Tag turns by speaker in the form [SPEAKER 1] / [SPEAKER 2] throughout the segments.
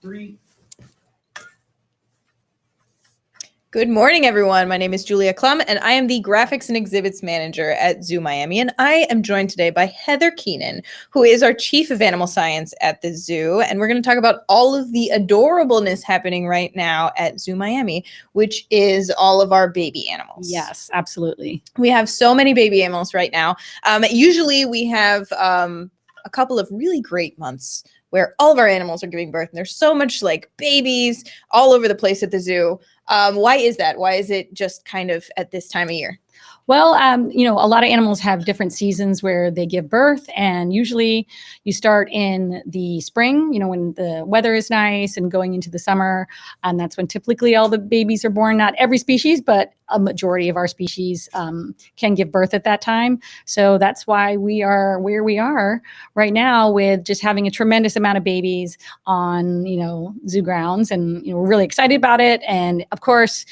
[SPEAKER 1] 3.
[SPEAKER 2] Good morning, everyone. My name is Julia Klumb, and I am the Graphics and Exhibits Manager at Zoo Miami. And I am joined today by Heather Keenan, who is our Chief of Animal Science at the zoo. And we're going to talk about all of the adorableness happening right now at Zoo Miami, which is all of our baby animals.
[SPEAKER 3] Yes, absolutely.
[SPEAKER 2] We have so many baby animals right now. Usually we have a couple of really great months where all of our animals are giving birth. And there's so much like babies all over the place at the zoo. Why is that? Why is it just kind of at this time of year?
[SPEAKER 3] Well, a lot of animals have different seasons where they give birth, and usually you start in the spring, when the weather is nice, and going into the summer, and that's when typically all the babies are born. Not every species, but a majority of our species can give birth at that time. So that's why we are where we are right now, with just having a tremendous amount of babies on, zoo grounds, and we're really excited about it. And of course,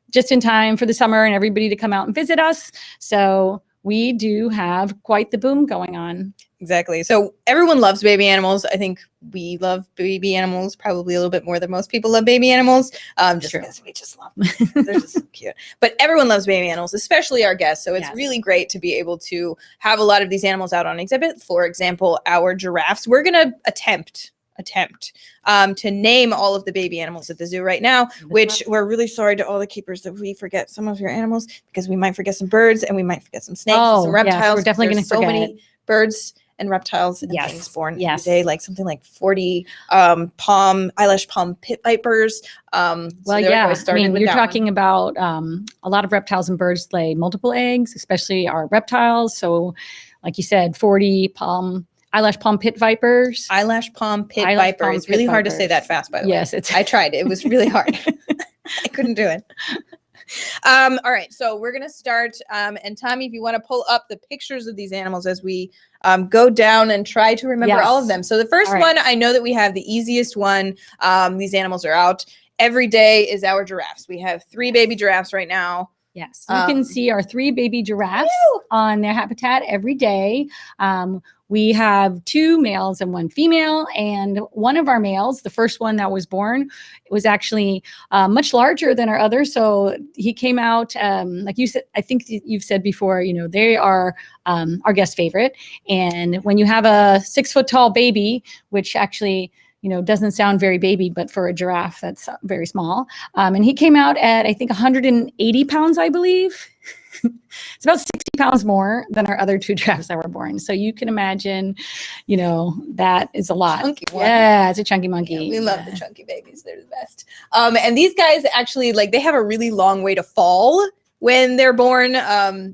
[SPEAKER 3] just in time for the summer and everybody to come out and visit us. So we do have quite the boom going on.
[SPEAKER 2] Exactly. So everyone loves baby animals. I think we love baby animals probably a little bit more than most people love baby animals, just because we just love them. They're just so cute. But everyone loves baby animals, especially our guests. So it's really great to be able to have a lot of these animals out on exhibit. For example, our giraffes. We're going to attempt to name all of the baby animals at the zoo right now, which we're really sorry to all the keepers that we forget some of your animals, because we might forget some birds and we might forget some snakes and some reptiles.
[SPEAKER 3] Yes, we're definitely going to forget.
[SPEAKER 2] So many birds and reptiles and things born every day, like something like 40 eyelash palm pit vipers.
[SPEAKER 3] You're talking about a lot of reptiles and birds lay multiple eggs, especially our reptiles. So like you said, 40 eyelash palm pit vipers.
[SPEAKER 2] Eyelash palm pit viper. It's really hard to say that fast, by the way.
[SPEAKER 3] Yes,
[SPEAKER 2] I tried. It was really hard. I couldn't do it. All right, so we're going to start. And Tommy, if you want to pull up the pictures of these animals as we go down and try to remember all of them. So the first one, I know that we have the easiest one. These animals are out every day, is our giraffes. We have 3 baby giraffes right now.
[SPEAKER 3] Yes, you can see our 3 baby giraffes on their habitat every day. We have 2 males and 1 female, and one of our males, the first one that was born, was actually much larger than our others. So he came out, like you said, I think you've said before, they are our guest favorite. And when you have a 6-foot-tall baby, which actually doesn't sound very baby, but for a giraffe, that's very small. And he came out at, I think, 180 pounds, I believe. It's about 60 pounds more than our other 2 giraffes that were born. So you can imagine, that is a lot.
[SPEAKER 2] Chunky one.
[SPEAKER 3] Yeah, it's a chunky monkey.
[SPEAKER 2] Yeah, we love the chunky babies. They're the best. And these guys actually, they have a really long way to fall when they're born.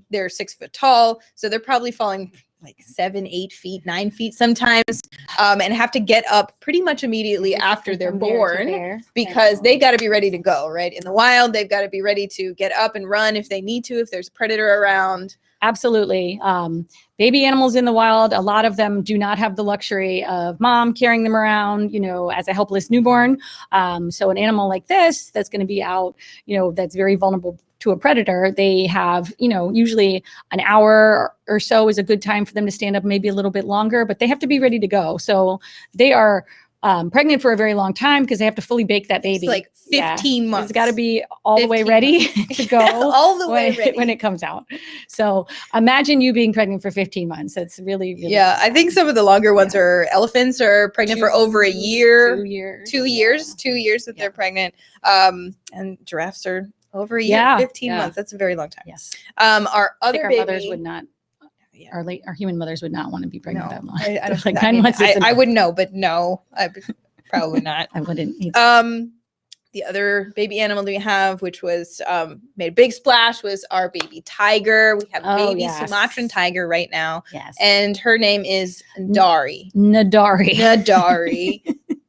[SPEAKER 2] They're 6 foot tall, so they're probably falling 7, 8 feet, 9 feet sometimes, and have to get up pretty much immediately after they're born, because they got to be ready to go, right? In the wild, they've got to be ready to get up and run if they need to, if there's a predator around.
[SPEAKER 3] Absolutely. Baby animals in the wild, a lot of them do not have the luxury of mom carrying them around, as a helpless newborn. So an animal like this, that's going to be out, that's very vulnerable to a predator, they have, usually an hour or so is a good time for them to stand up, maybe a little bit longer, but they have to be ready to go. So they are pregnant for a very long time, because they have to fully bake that baby.
[SPEAKER 2] It's 15 months.
[SPEAKER 3] It's got to be all the way ready to go
[SPEAKER 2] all the way ready
[SPEAKER 3] when it comes out. So imagine you being pregnant for 15 months. That's really, really
[SPEAKER 2] I think some of the longer ones are elephants are pregnant for over a year.
[SPEAKER 3] 2 years.
[SPEAKER 2] 2 years. 2 years that they're pregnant. And giraffes are over a year, 15 months. That's a very long time.
[SPEAKER 3] Yes.
[SPEAKER 2] Our other baby,
[SPEAKER 3] mothers would not. Our human mothers would not want to be pregnant that long.
[SPEAKER 2] I don't like 9 months. I would know, but no, I probably not.
[SPEAKER 3] I wouldn't either.
[SPEAKER 2] The other baby animal that we have, which was made a big splash, was our baby tiger. We have baby Sumatran tiger right now.
[SPEAKER 3] Yes.
[SPEAKER 2] And her name is Nadari.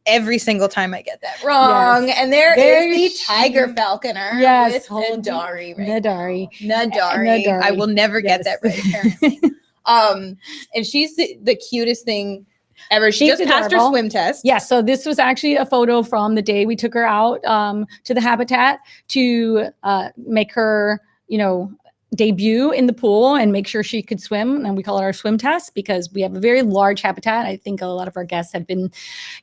[SPEAKER 2] Every single time I get that wrong. Yes. And there is the tiger falconer with Nadari. Nadari. I will never get that right, apparently. And she's the cutest thing ever. She just passed her swim test.
[SPEAKER 3] Yeah, so this was actually a photo from the day we took her out to the habitat to make her, debut in the pool and make sure she could swim. And we call it our swim test because we have a very large habitat. I think a lot of our guests have been,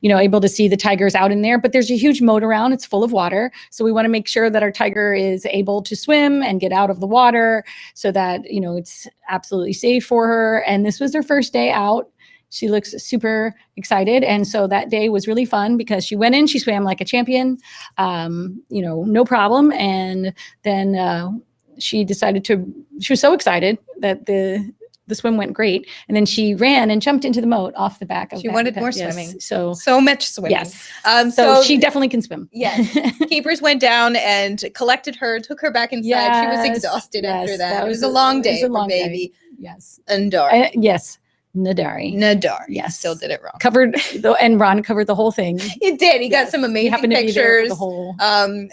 [SPEAKER 3] able to see the tigers out in there, but there's a huge moat around. It's full of water. So we want to make sure that our tiger is able to swim and get out of the water so that, it's absolutely safe for her. And this was her first day out. She looks super excited. And so that day was really fun because she went in, she swam like a champion, no problem. And then she was so excited that the swim went great. And then she ran and jumped into the moat off the back of
[SPEAKER 2] She wanted more swimming.
[SPEAKER 3] So
[SPEAKER 2] much swimming.
[SPEAKER 3] Yes.
[SPEAKER 2] So
[SPEAKER 3] she definitely can swim.
[SPEAKER 2] Yes. Keepers went down and collected her, took her back inside. She was exhausted after that. It was a long day for baby.
[SPEAKER 3] Yes.
[SPEAKER 2] Nadari.
[SPEAKER 3] Yes. Nadari.
[SPEAKER 2] Yes. Still did it wrong.
[SPEAKER 3] And Ron covered the whole thing.
[SPEAKER 2] He did. He got some amazing pictures.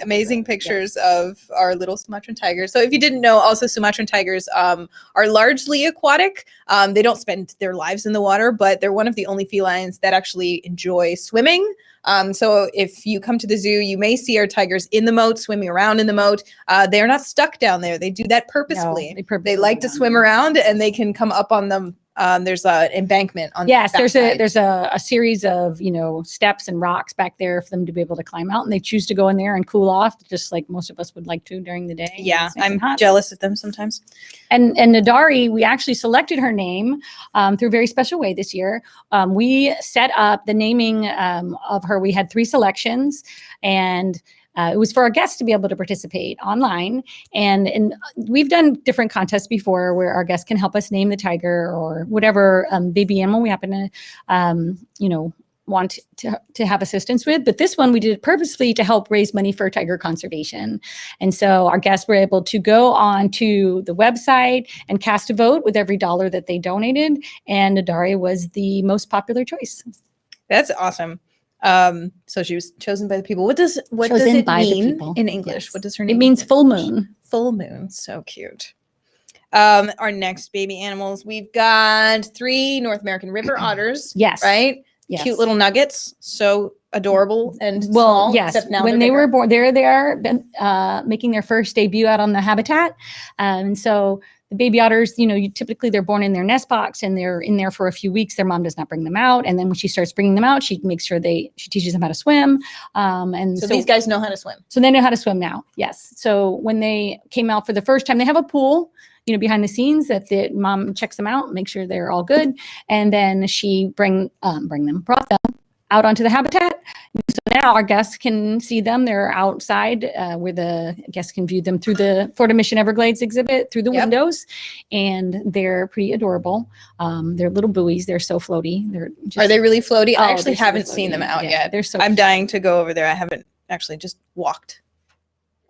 [SPEAKER 3] Amazing
[SPEAKER 2] pictures of our little Sumatran tigers. So if you didn't know, also Sumatran tigers are largely aquatic. They don't spend their lives in the water, but they're one of the only felines that actually enjoy swimming. So if you come to the zoo, you may see our tigers in the moat, swimming around in the moat. They're not stuck down there. They do that purposefully.
[SPEAKER 3] No,
[SPEAKER 2] they like to swim around, and they can come up on them. There's an embankment on.
[SPEAKER 3] Yes,
[SPEAKER 2] the
[SPEAKER 3] there's a series of steps and rocks back there for them to be able to climb out, and they choose to go in there and cool off, just like most of us would like to during the day.
[SPEAKER 2] Yeah, I'm jealous of them sometimes.
[SPEAKER 3] And Nadari, we actually selected her name through a very special way this year. We set up the naming of her. We had 3 selections, and it was for our guests to be able to participate online. And we've done different contests before where our guests can help us name the tiger or whatever baby animal we happen to, want to have assistance with. But this one we did purposely to help raise money for tiger conservation. And so our guests were able to go on to the website and cast a vote with every dollar that they donated. And Nadari was the most popular choice.
[SPEAKER 2] That's awesome. So she was chosen by the people. What does it mean in English?
[SPEAKER 3] Yes.
[SPEAKER 2] What does her name?
[SPEAKER 3] It means full moon.
[SPEAKER 2] Full moon. So cute. Our next baby animals, we've got 3 North American river otters.
[SPEAKER 3] Yes.
[SPEAKER 2] Right?
[SPEAKER 3] Yes.
[SPEAKER 2] Cute little nuggets. So adorable and small.
[SPEAKER 3] Yes.
[SPEAKER 2] Now
[SPEAKER 3] when they were born, there they are making their first debut out on the habitat. And so the baby otters, typically they're born in their nest box and they're in there for a few weeks. Their mom does not bring them out. And then when she starts bringing them out, she makes sure she teaches them how to swim. So
[SPEAKER 2] these guys know how to swim.
[SPEAKER 3] So they know how to swim now. Yes. So when they came out for the first time, they have a pool, behind the scenes that the mom checks them out, make sure they're all good. And then she brought them out onto the habitat. So now our guests can see them. They're outside where the guests can view them through the Florida Mission Everglades exhibit through the windows. And they're pretty adorable. They're little buoys. They're so floaty.
[SPEAKER 2] Are they really floaty? I actually
[SPEAKER 3] so
[SPEAKER 2] haven't
[SPEAKER 3] floaty.
[SPEAKER 2] seen them out yet.
[SPEAKER 3] They're so
[SPEAKER 2] I'm dying to go over there. I haven't actually just walked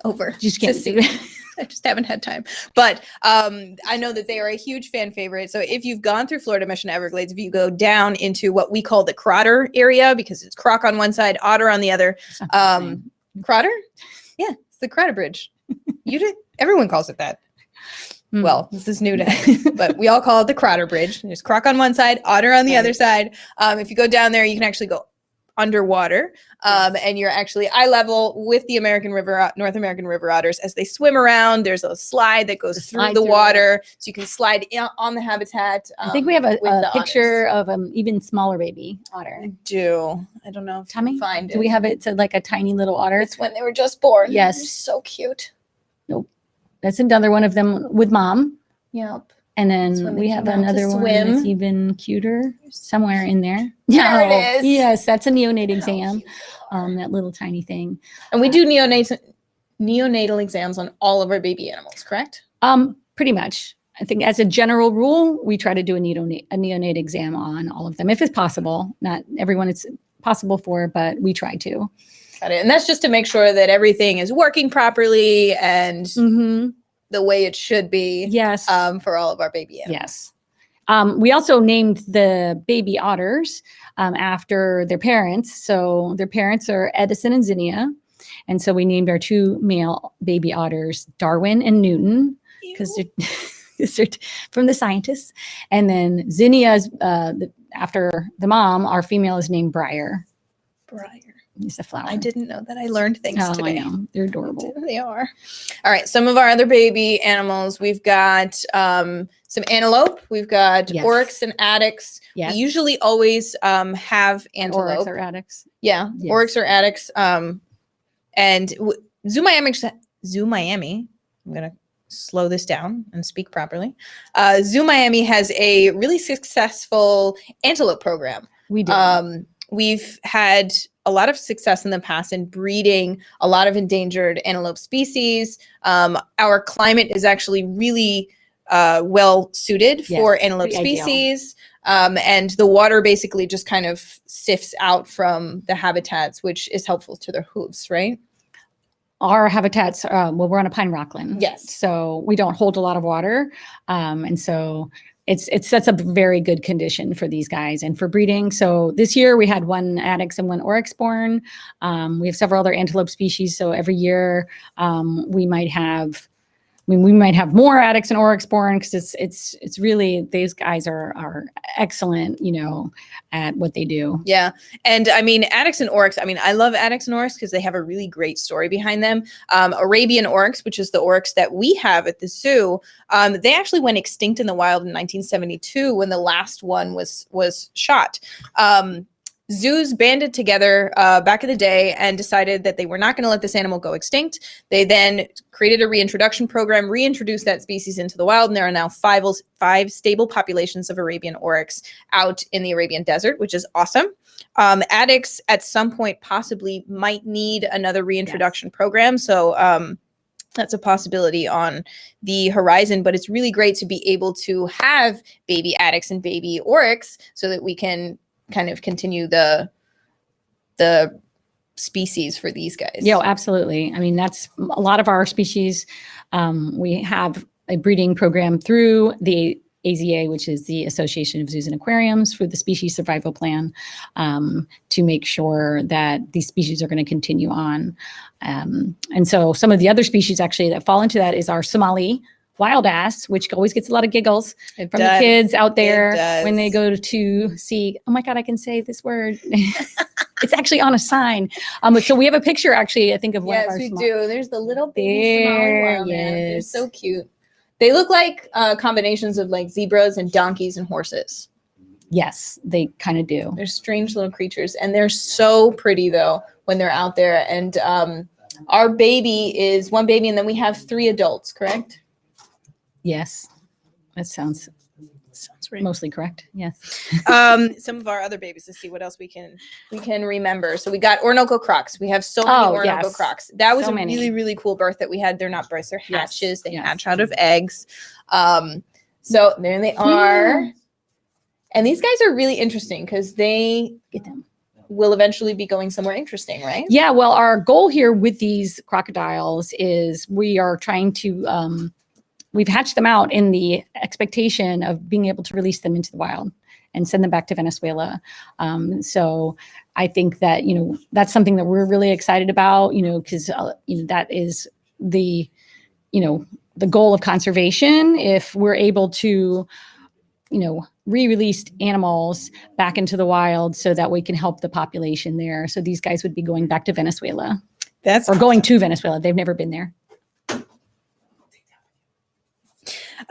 [SPEAKER 2] over.
[SPEAKER 3] You just can't
[SPEAKER 2] see it. I just haven't had time. But I know that they are a huge fan favorite. So if you've gone through Florida Mission Everglades, if you go down into what we call the Crotter area, because it's croc on one side, otter on the other. Crotter? Yeah, it's the Crotter Bridge. Everyone calls it that. Well, this is new to me, but we all call it the Crotter Bridge. There's croc on one side, otter on the other side. If you go down there, you can actually go underwater, and you're actually eye level with the North American river otters as they swim around. There's a slide that goes through the water, so you can slide on the habitat.
[SPEAKER 3] I think we have a picture of an even smaller baby otter.
[SPEAKER 2] I do. I don't know if
[SPEAKER 3] Tommy,
[SPEAKER 2] you can find it.
[SPEAKER 3] Do we have it? Like a tiny little otter.
[SPEAKER 2] It's when they were just born.
[SPEAKER 3] Yes,
[SPEAKER 2] they're so cute.
[SPEAKER 3] Nope, that's another one of them with mom.
[SPEAKER 2] Yep.
[SPEAKER 3] And then we have another one that's even cuter somewhere in there.
[SPEAKER 2] There it is.
[SPEAKER 3] Yes, that's a neonate exam. That little tiny thing.
[SPEAKER 2] And we do neonatal exams on all of our baby animals, correct?
[SPEAKER 3] Pretty much. I think as a general rule, we try to do a neonate exam on all of them if it's possible. Not everyone it's possible for, but we try to.
[SPEAKER 2] Got it. And that's just to make sure that everything is working properly and the way it should be.
[SPEAKER 3] Yes.
[SPEAKER 2] For all of our baby animals.
[SPEAKER 3] Yes. We also named the baby otters after their parents. So their parents are Edison and Zinnia. And so we named our 2 male baby otters, Darwin and Newton, because they're from the scientists. And then Zinnia's, after the mom, our female is named Briar.
[SPEAKER 2] Briar.
[SPEAKER 3] He's a flower.
[SPEAKER 2] I didn't know that. I learned things today.
[SPEAKER 3] I know. They're adorable.
[SPEAKER 2] They are. All right. Some of our other baby animals. We've got some antelope. We've got oryx and addax.
[SPEAKER 3] Yes.
[SPEAKER 2] We usually always have antelope.
[SPEAKER 3] Oryx or addax.
[SPEAKER 2] Yeah.
[SPEAKER 3] Yes.
[SPEAKER 2] Oryx or addax. And Zoo Miami. I'm going to slow this down and speak properly. Zoo Miami has a really successful antelope program.
[SPEAKER 3] We do.
[SPEAKER 2] We've had a lot of success in the past in breeding a lot of endangered antelope species. Our climate is actually really well suited for antelope species. And the water basically just kind of sifts out from the habitats, which is helpful to their hooves, right?
[SPEAKER 3] Our habitats, we're on a pine rockland.
[SPEAKER 2] Yes.
[SPEAKER 3] So we don't hold a lot of water. And so it sets up very good condition for these guys and for breeding. So this year we had one addax and one oryx born. We have several other antelope species. So every year we might have more addax and oryx born because it's really, these guys are excellent, at what they do.
[SPEAKER 2] Yeah. And I mean, addax and oryx, I love addax and oryx because they have a really great story behind them. Arabian orcs, which is the orcs that we have at the zoo, they actually went extinct in the wild in 1972 when the last one was shot. Zoos banded together back in the day and decided that they were not going to let this animal go extinct. They then created a reintroduction program, reintroduced that species into the wild, and there are now five stable populations of Arabian oryx out in the Arabian desert, which is awesome. Addax at some point possibly might need another reintroduction program, so that's a possibility on the horizon, but it's really great to be able to have baby addax and baby oryx so that we can kind of continue the species for these guys.
[SPEAKER 3] Yeah, absolutely. That's a lot of our species. We have a breeding program through the AZA, which is the Association of Zoos and Aquariums, for the species survival plan, to make sure that these species are going to continue on. And so some of the other species actually that fall into that is our Somali wild ass, which always gets a lot of giggles from the kids out there when they go to see, oh my God, I can say this word. It's actually on a sign. So we have a picture actually, I think, of one of our
[SPEAKER 2] Yes, we do. There's the little baby Somali wild man. They're so cute. They look like combinations of like zebras and donkeys and horses.
[SPEAKER 3] Yes, they kind of do.
[SPEAKER 2] They're strange little creatures, and they're so pretty though when they're out there. And our baby is one baby, and then we have 3 adults, correct?
[SPEAKER 3] Yes, that sounds right. Mostly correct. Yes.
[SPEAKER 2] Some of our other babies. Let's see what else we can remember. So we got Ornoco Crocs. We have so many Ornoco Crocs. That was a really, really cool birth that we had. They're not births; they're hatches. They hatch out of eggs. So there they are. And these guys are really interesting because they will eventually be going somewhere interesting, right?
[SPEAKER 3] Yeah. Well, our goal here with these crocodiles is we are trying to. We've hatched them out in the expectation of being able to release them into the wild and send them back to Venezuela. So I think that, that's something that we're really excited about, because, that is the goal of conservation. If we're able to, re-release animals back into the wild so that we can help the population there. So these guys would be going back to Venezuela. Going to Venezuela. They've never been there.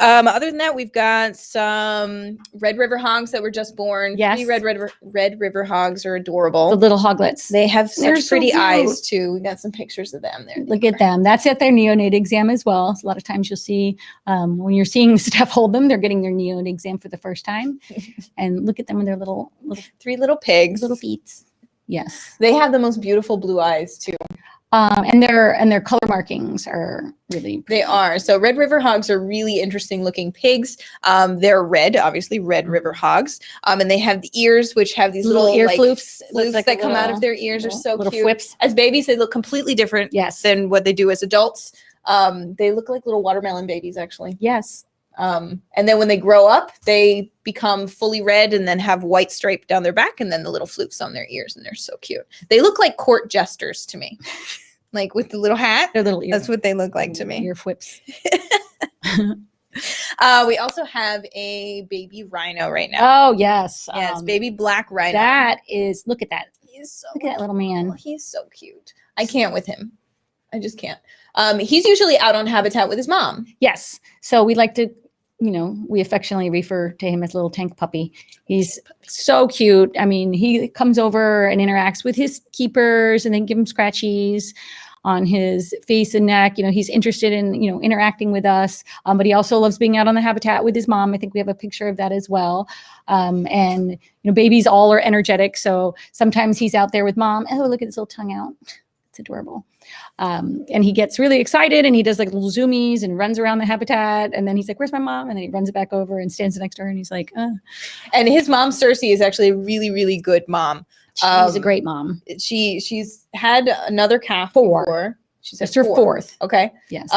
[SPEAKER 2] Other than that, we've got some Red River hogs that were just born.
[SPEAKER 3] Yes.
[SPEAKER 2] 3 Red River hogs are adorable.
[SPEAKER 3] The little hoglets.
[SPEAKER 2] They have such pretty eyes too. We got some pictures of them there.
[SPEAKER 3] Look at them. That's at their neonate exam as well. So a lot of times you'll see when you're seeing Steph hold them, they're getting their neonate exam for the first time. And look at them with their little
[SPEAKER 2] 3 little pigs.
[SPEAKER 3] Little feet. Yes.
[SPEAKER 2] They have the most beautiful blue eyes too.
[SPEAKER 3] And their color markings are really pretty.
[SPEAKER 2] They are. So Red River hogs are really interesting looking pigs. They're red, obviously Red River hogs. And they have the ears, which have these little
[SPEAKER 3] ear floofs
[SPEAKER 2] that come out of their ears. Are so
[SPEAKER 3] little
[SPEAKER 2] cute.
[SPEAKER 3] whips.
[SPEAKER 2] As babies, they look completely different than what they do as adults. They look like little watermelon babies, actually.
[SPEAKER 3] Yes.
[SPEAKER 2] And then when they grow up, they become fully red and then have white stripe down their back and then the little floofs on their ears. And they're so cute. They look like court jesters to me. Like with the little hat.
[SPEAKER 3] Their little ears.
[SPEAKER 2] That's what they look like to me.
[SPEAKER 3] Ear whips.
[SPEAKER 2] We also have a baby rhino right now.
[SPEAKER 3] Oh, yes.
[SPEAKER 2] Yes, baby black rhino.
[SPEAKER 3] That is, look at that.
[SPEAKER 2] He's so
[SPEAKER 3] Look at that little man.
[SPEAKER 2] Oh, he's so cute. I can't with him. I just can't. He's usually out on habitat with his mom.
[SPEAKER 3] Yes. So we like to, we affectionately refer to him as little tank puppy. He's so cute. I mean, he comes over and interacts with his keepers and then give him scratchies on his face and neck. He's interested in, interacting with us. But he also loves being out on the habitat with his mom. I think we have a picture of that as well. And, babies all are energetic. So sometimes he's out there with mom. Oh, look at his little tongue out. It's adorable. And he gets really excited and he does like little zoomies and runs around the habitat. And then he's like, where's my mom? And then he runs it back over and stands next to her and he's like,
[SPEAKER 2] And his mom, Cersei, is actually a really, really good mom.
[SPEAKER 3] She's a great mom.
[SPEAKER 2] She's had another calf before.
[SPEAKER 3] That's her fourth.
[SPEAKER 2] Okay.
[SPEAKER 3] Yes.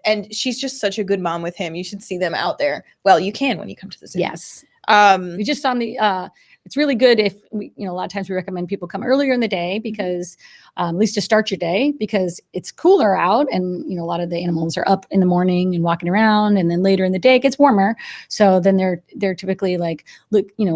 [SPEAKER 2] And she's just such a good mom with him. You should see them out there. Well, you can when you come to the zoo.
[SPEAKER 3] Yes. We just on the it's really good if we, a lot of times we recommend people come earlier in the day because at least to start your day because it's cooler out and a lot of the animals are up in the morning and walking around and then later in the day it gets warmer. So then they're typically like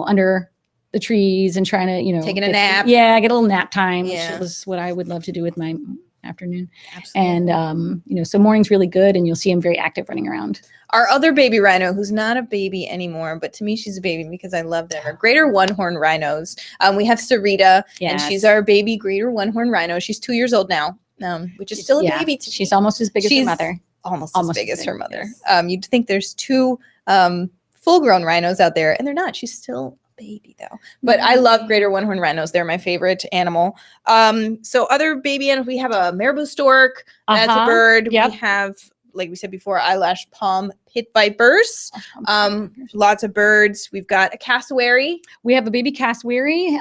[SPEAKER 3] under the trees and trying to
[SPEAKER 2] taking a nap.
[SPEAKER 3] Yeah, get a little nap time,
[SPEAKER 2] Yeah.
[SPEAKER 3] which is what I would love to do with my afternoon.
[SPEAKER 2] Absolutely.
[SPEAKER 3] And so morning's really good and you'll see him very active running around.
[SPEAKER 2] Our other baby rhino, who's not a baby anymore, but to me she's a baby because I love them, are greater one-horn rhinos. We have Sarita, and she's our baby greater one-horn rhino. She's 2 years old now, which is still a baby.
[SPEAKER 3] She's almost as big as her mother.
[SPEAKER 2] Almost as big as her mother. Yes. You'd think there's two full-grown rhinos out there, and they're not. She's still a baby though. But I love greater one-horn rhinos. They're my favorite animal. So other baby animals, we have a marabou stork. That's a bird.
[SPEAKER 3] Yep.
[SPEAKER 2] We have, like we said before, eyelash palm pit vipers. Lots of birds. We've got a cassowary.
[SPEAKER 3] We have a baby cassowary.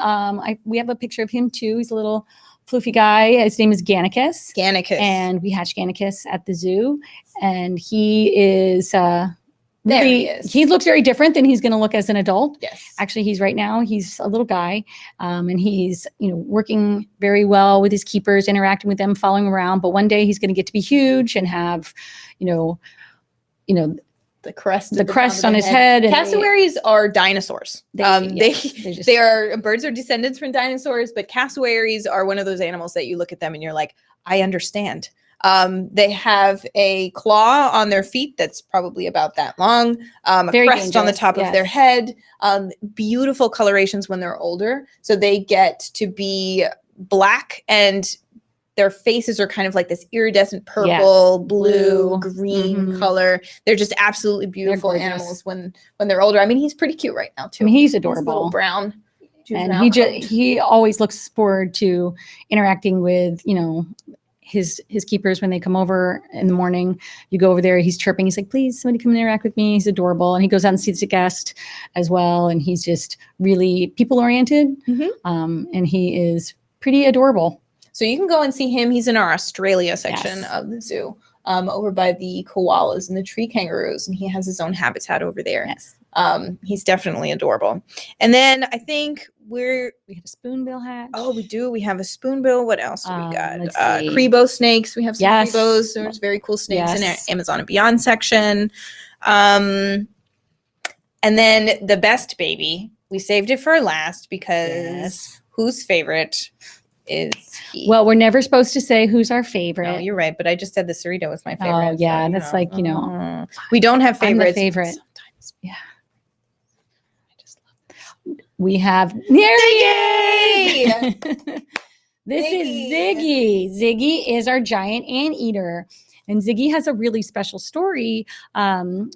[SPEAKER 3] We have a picture of him too. He's a little floofy guy. His name is Gannicus. And we hatched Gannicus at the zoo. And he is he looks very different than he's going to look as an adult.
[SPEAKER 2] Yes.
[SPEAKER 3] Actually, he's a little guy. And he's, working very well with his keepers, interacting with them, following around. But one day he's going to get to be huge and have,
[SPEAKER 2] the crest
[SPEAKER 3] on his head. And
[SPEAKER 2] cassowaries are dinosaurs.
[SPEAKER 3] They
[SPEAKER 2] are birds are descendants from dinosaurs, but cassowaries are one of those animals that you look at them and you're like, I understand. They have a claw on their feet that's probably about that long, a crest on the top of their head, beautiful colorations when they're older. So they get to be black and their faces are kind of like this iridescent purple, blue, green color. They're just absolutely beautiful animals when they're older. I mean, he's pretty cute right now too.
[SPEAKER 3] I mean, he's adorable.
[SPEAKER 2] Little brown.
[SPEAKER 3] And he always looks forward to interacting with, his keepers when they come over in the morning. You go over there, he's chirping. He's like, please, somebody come and interact with me. He's adorable. And he goes out and sees a guest as well. And he's just really people oriented. And he is pretty adorable.
[SPEAKER 2] So you can go and see him. He's in our Australia section of the zoo, over by the koalas and the tree kangaroos. And he has his own habitat over there.
[SPEAKER 3] Yes.
[SPEAKER 2] He's definitely adorable. And then I think we
[SPEAKER 3] have a spoonbill hatch.
[SPEAKER 2] Oh, we do. We have a spoonbill. What else do we got?
[SPEAKER 3] Let's see.
[SPEAKER 2] Crebo snakes. We have some Crebos. There's very cool snakes in our Amazon and Beyond section. And then the best baby, we saved it for last because whose favorite is he?
[SPEAKER 3] Well, we're never supposed to say who's our favorite.
[SPEAKER 2] No, you're right. But I just said the Cerrito was my favorite.
[SPEAKER 3] Oh, yeah. So, that's
[SPEAKER 2] we don't have favorites.
[SPEAKER 3] I'm the favorite.
[SPEAKER 2] Sometimes.
[SPEAKER 3] Yeah. We have Ziggy! This is Ziggy. Ziggy is our giant anteater. And Ziggy has a really special story.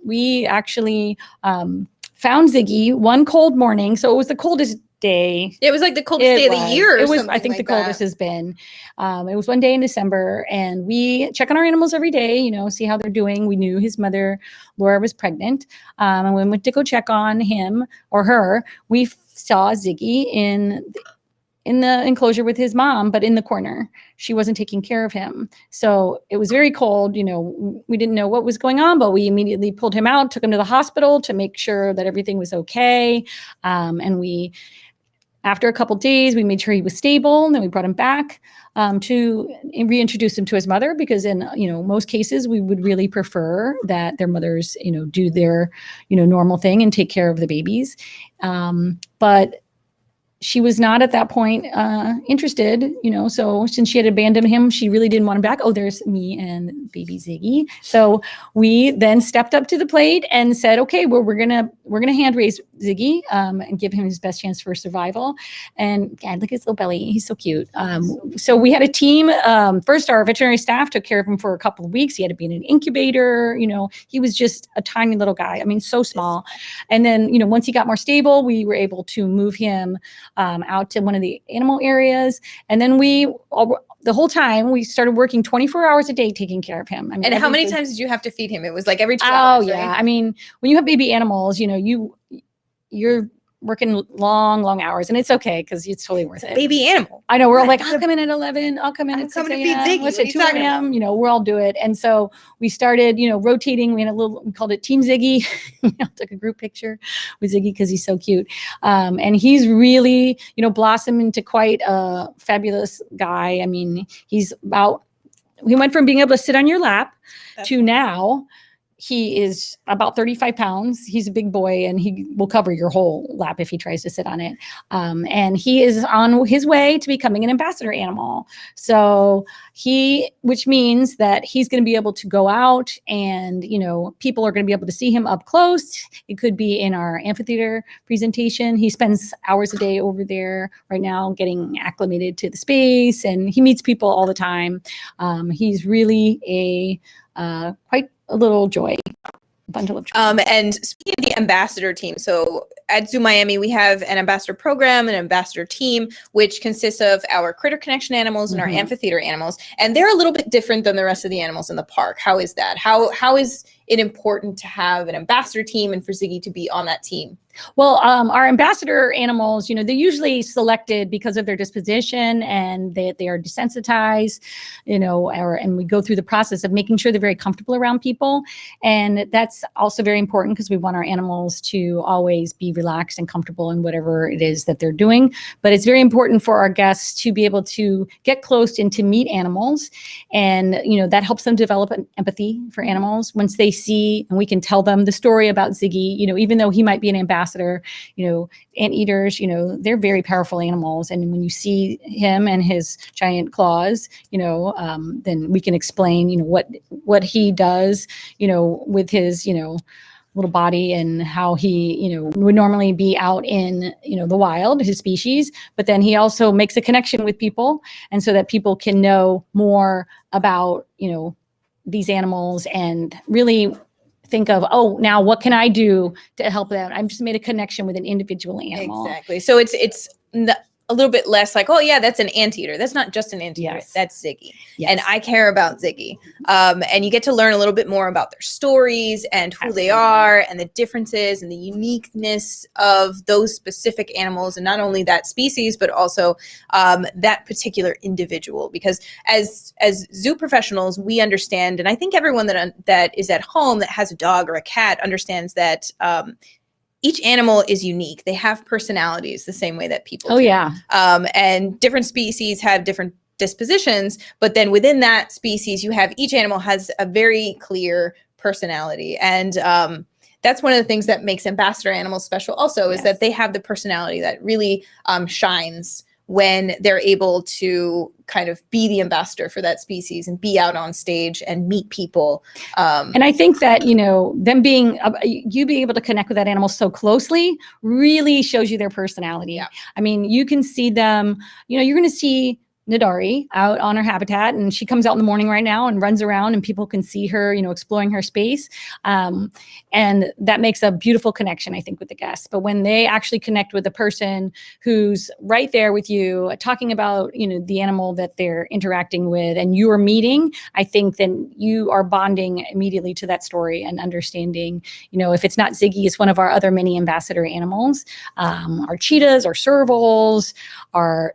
[SPEAKER 3] We actually found Ziggy one cold morning. So it was the coldest day.
[SPEAKER 2] It was like the coldest day of the year.
[SPEAKER 3] It was, I think, the coldest has been. It was one day in December, and we check on our animals every day, see how they're doing. We knew his mother, Laura, was pregnant. And when we went to go check on him or her, we saw Ziggy in the enclosure with his mom, but in the corner. She wasn't taking care of him. So it was very cold. We didn't know what was going on, but we immediately pulled him out, took him to the hospital to make sure that everything was okay. And after a couple days, we made sure he was stable, and then we brought him back to reintroduce him to his mother, because in most cases we would really prefer that their mothers do their normal thing and take care of the babies. But she was not at that point interested, so since she had abandoned him, she really didn't want him back. Oh, there's me and baby Ziggy. So we then stepped up to the plate and said, okay, well, we're gonna hand raise Ziggy and give him his best chance for survival. And God, look at his little belly. He's so cute. So we had a team. First, our veterinary staff took care of him for a couple of weeks. He had to be in an incubator. He was just a tiny little guy. I mean, so small. And then, once he got more stable, we were able to move him out to one of the animal areas. And then the whole time we started working 24 hours a day taking care of him. I mean,
[SPEAKER 2] and how many times did you have to feed him? It was like every 2
[SPEAKER 3] hours.
[SPEAKER 2] hours.
[SPEAKER 3] Oh, yeah.
[SPEAKER 2] Right?
[SPEAKER 3] I mean, when you have baby animals, you're working long hours, and it's okay because it's totally worth it.
[SPEAKER 2] Baby animal.
[SPEAKER 3] I know, we're all like, I'll come in at 11. I'll come in at 6
[SPEAKER 2] coming to feed Ziggy.
[SPEAKER 3] What's it, 2 a.m.? We'll all do it. And so we started, rotating. We called it Team Ziggy. Took a group picture with Ziggy because he's so cute. And he's really, blossomed into quite a fabulous guy. I mean, he went from being able to sit on your lap to now he is about 35 pounds. He's a big boy, and he will cover your whole lap if he tries to sit on it. And he is on his way to becoming an ambassador animal. So which means that he's going to be able to go out and, people are going to be able to see him up close. It could be in our amphitheater presentation. He spends hours a day over there right now getting acclimated to the space, and he meets people all the time. He's really quite a little joy, a bundle of joy.
[SPEAKER 2] And speaking of the ambassador team, so at Zoo Miami, we have an ambassador program, an ambassador team, which consists of our Critter Connection animals and our amphitheater animals. And they're a little bit different than the rest of the animals in the park. How is that? How is it important to have an ambassador team and for Ziggy to be on that team?
[SPEAKER 3] Well, our ambassador animals, they're usually selected because of their disposition and they are desensitized, and we go through the process of making sure they're very comfortable around people. And that's also very important because we want our animals to always be relaxed and comfortable in whatever it is that they're doing. But it's very important for our guests to be able to get close and to meet animals. And, that helps them develop an empathy for animals once they see, and we can tell them the story about Ziggy, even though he might be an ambassador. Anteaters, they're very powerful animals. And when you see him and his giant claws, then we can explain, what he does, with his, little body and how he, would normally be out in, the wild, his species. But then he also makes a connection with people. And so that people can know more about, these animals and really think of, now what can I do to help them? I've just made a connection with an individual animal.
[SPEAKER 2] Exactly. So it's a little bit less like, that's an anteater. That's not just an anteater.
[SPEAKER 3] Yes.
[SPEAKER 2] That's Ziggy.
[SPEAKER 3] Yes.
[SPEAKER 2] And I care about Ziggy. And you get to learn a little bit more about their stories and who
[SPEAKER 3] Absolutely.
[SPEAKER 2] they are and the differences and the uniqueness of those specific animals. And not only that species, but also that particular individual. Because as zoo professionals, we understand, and I think everyone that is at home that has a dog or a cat understands that each animal is unique. They have personalities the same way that people do.
[SPEAKER 3] Yeah.
[SPEAKER 2] And different species have different dispositions, but then within that species, each animal has a very clear personality. And that's one of the things that makes ambassador animals special also, is that they have the personality that really shines when they're able to kind of be the ambassador for that species and be out on stage and meet people.
[SPEAKER 3] And I think that, them being able to connect with that animal so closely really shows you their personality.
[SPEAKER 2] Yeah.
[SPEAKER 3] I mean, you can see them, you're going to see Nadari out on her habitat, and she comes out in the morning right now and runs around, and people can see her, exploring her space. And that makes a beautiful connection, I think, with the guests. But when they actually connect with the person who's right there with you, talking about, the animal that they're interacting with and you're meeting, I think then you are bonding immediately to that story and understanding, if it's not Ziggy, it's one of our other many ambassador animals. Our cheetahs, our servals,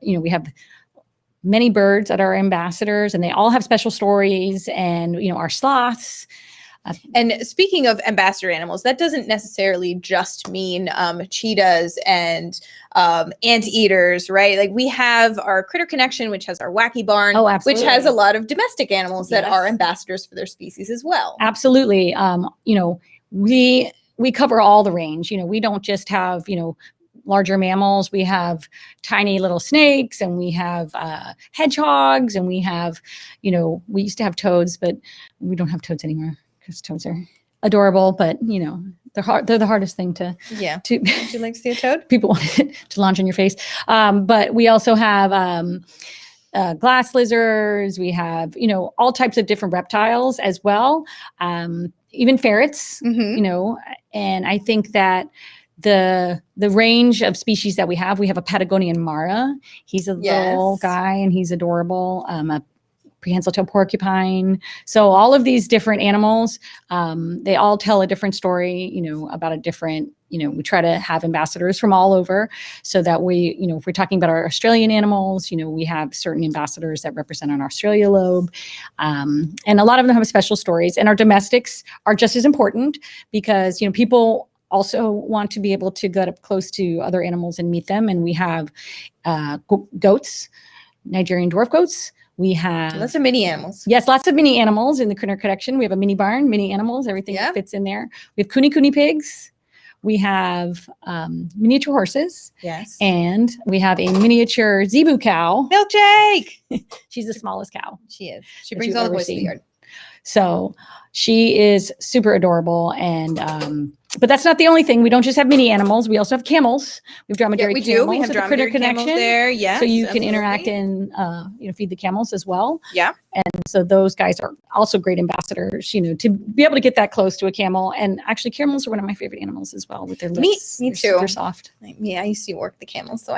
[SPEAKER 3] we have many birds that are ambassadors, and they all have special stories, and, our sloths.
[SPEAKER 2] And speaking of ambassador animals, that doesn't necessarily just mean cheetahs and anteaters, right? Like we have our Critter Connection, which has our Wacky Barn, which has a lot of domestic animals that are ambassadors for their species as well.
[SPEAKER 3] Absolutely. We cover all the range. We don't just have, larger mammals. We have tiny little snakes, and we have hedgehogs, and we have, we used to have toads, but we don't have toads anymore because toads are adorable, but they're the hardest thing to.
[SPEAKER 2] Would you like to see a toad?
[SPEAKER 3] People want it to launch on your face. But we also have glass lizards. We have, all types of different reptiles as well. Even ferrets, and I think that the range of species that we have a Patagonian Mara. He's a little guy and he's adorable. A prehensile tail porcupine. So all of these different animals, they all tell a different story, about a different, we try to have ambassadors from all over so that we, if we're talking about our Australian animals, we have certain ambassadors that represent our Australia lobe. And a lot of them have special stories, and our domestics are just as important because, people also want to be able to get up close to other animals and meet them. And we have goats, Nigerian dwarf goats. We have
[SPEAKER 2] lots of mini animals.
[SPEAKER 3] Yes, lots of mini animals in the Critter collection. We have a mini barn, mini animals, everything that fits in there. We have kuni pigs. We have miniature horses.
[SPEAKER 2] Yes.
[SPEAKER 3] And we have a miniature zebu cow.
[SPEAKER 2] Milkshake!
[SPEAKER 3] She's the smallest cow.
[SPEAKER 2] She is. She brings all the boys to the yard.
[SPEAKER 3] So she is super adorable. And but that's not the only thing. We don't just have mini animals. We also have camels. We have dromedary camels.
[SPEAKER 2] We have dromedary camels there. Yes.
[SPEAKER 3] So you can interact and feed the camels as well.
[SPEAKER 2] Yeah.
[SPEAKER 3] And so those guys are also great ambassadors, to be able to get that close to a camel. And actually camels are one of my favorite animals as well with their lips.
[SPEAKER 2] Me too.
[SPEAKER 3] Super soft.
[SPEAKER 2] Yeah, I used to work the camels, so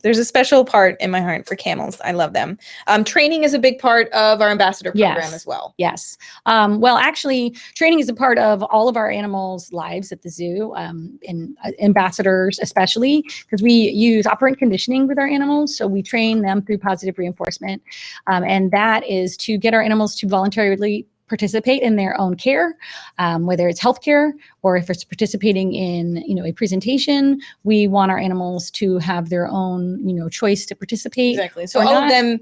[SPEAKER 2] there's a special part in my heart for camels. I love them. Training is a big part of our ambassador program as well.
[SPEAKER 3] Yes. Well, actually, training is a part of all of our animals' lives at the zoo, and ambassadors especially, because we use operant conditioning with our animals. So we train them through positive reinforcement. And that is to get our animals to voluntarily participate in their own care, whether it's healthcare or if it's participating in, a presentation. We want our animals to have their own, choice to participate.
[SPEAKER 2] Exactly. So all of them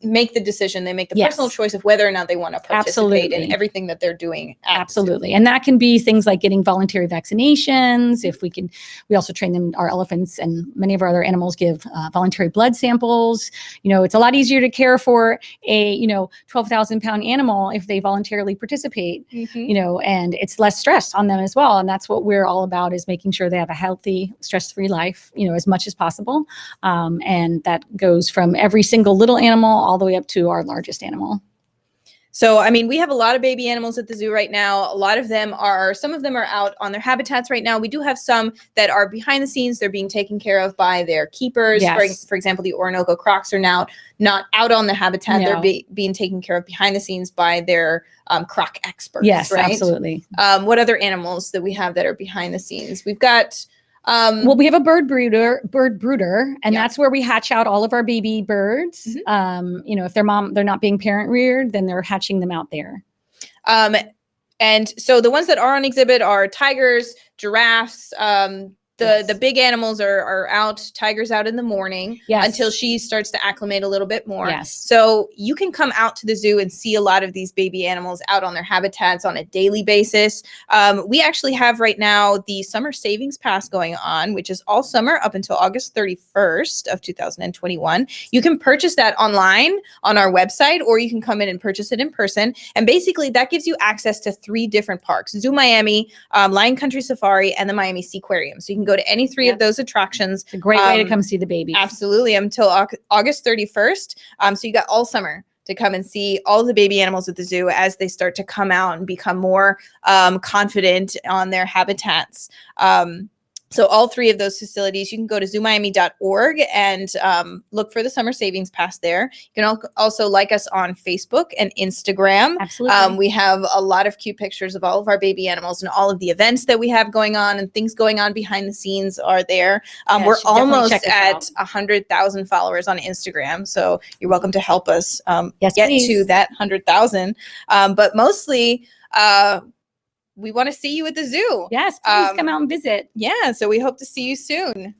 [SPEAKER 2] make the decision. They make the personal choice of whether or not they want to participate in everything that they're doing.
[SPEAKER 3] Absolutely. And that can be things like getting voluntary vaccinations. If we can, we also train them, our elephants and many of our other animals give voluntary blood samples. It's a lot easier to care for a, 12,000 pound animal if they voluntarily participate, and it's less stress on them as well. And that's what we're all about, is making sure they have a healthy, stress-free life, as much as possible. And that goes from every single little animal all the way up to our largest animal.
[SPEAKER 2] So, we have a lot of baby animals at the zoo right now. Some of them are out on their habitats right now. We do have some that are behind the scenes. They're being taken care of by their keepers.
[SPEAKER 3] Yes.
[SPEAKER 2] For example, the Orinoco Crocs are now not out on the habitat. No. They're being taken care of behind the scenes by their croc experts.
[SPEAKER 3] Yes,
[SPEAKER 2] right?
[SPEAKER 3] Absolutely.
[SPEAKER 2] What other animals that we have that are behind the scenes? We've got...
[SPEAKER 3] we have a bird brooder, and that's where we hatch out all of our baby birds. If they're not being parent reared, then they're hatching them out there.
[SPEAKER 2] And so the ones that are on exhibit are tigers, giraffes. The big animals are out. Tiger's out in the morning until she starts to acclimate a little bit more.
[SPEAKER 3] Yes.
[SPEAKER 2] So you can come out to the zoo and see a lot of these baby animals out on their habitats on a daily basis. We actually have right now the summer savings pass going on, which is all summer up until August 31st of 2021. You can purchase that online on our website, or you can come in and purchase it in person. And basically that gives you access to 3 different parks: Zoo Miami, Lion Country Safari, and the Miami Seaquarium. So you can go to any 3 of those attractions.
[SPEAKER 3] It's a great way to come see the babies.
[SPEAKER 2] Absolutely, until August 31st. So you got all summer to come and see all the baby animals at the zoo as they start to come out and become more confident on their habitats. So all 3 of those facilities, you can go to zoomiami.org and look for the summer savings pass there. You can also like us on Facebook and Instagram.
[SPEAKER 3] Absolutely.
[SPEAKER 2] We have a lot of cute pictures of all of our baby animals and all of the events that we have going on, and things going on behind the scenes are there. We're almost at 100,000 followers on Instagram. So you're welcome to help us get to that 100,000. But mostly... we want to see you at the zoo.
[SPEAKER 3] Yes, please come out and visit.
[SPEAKER 2] Yeah, so we hope to see you soon.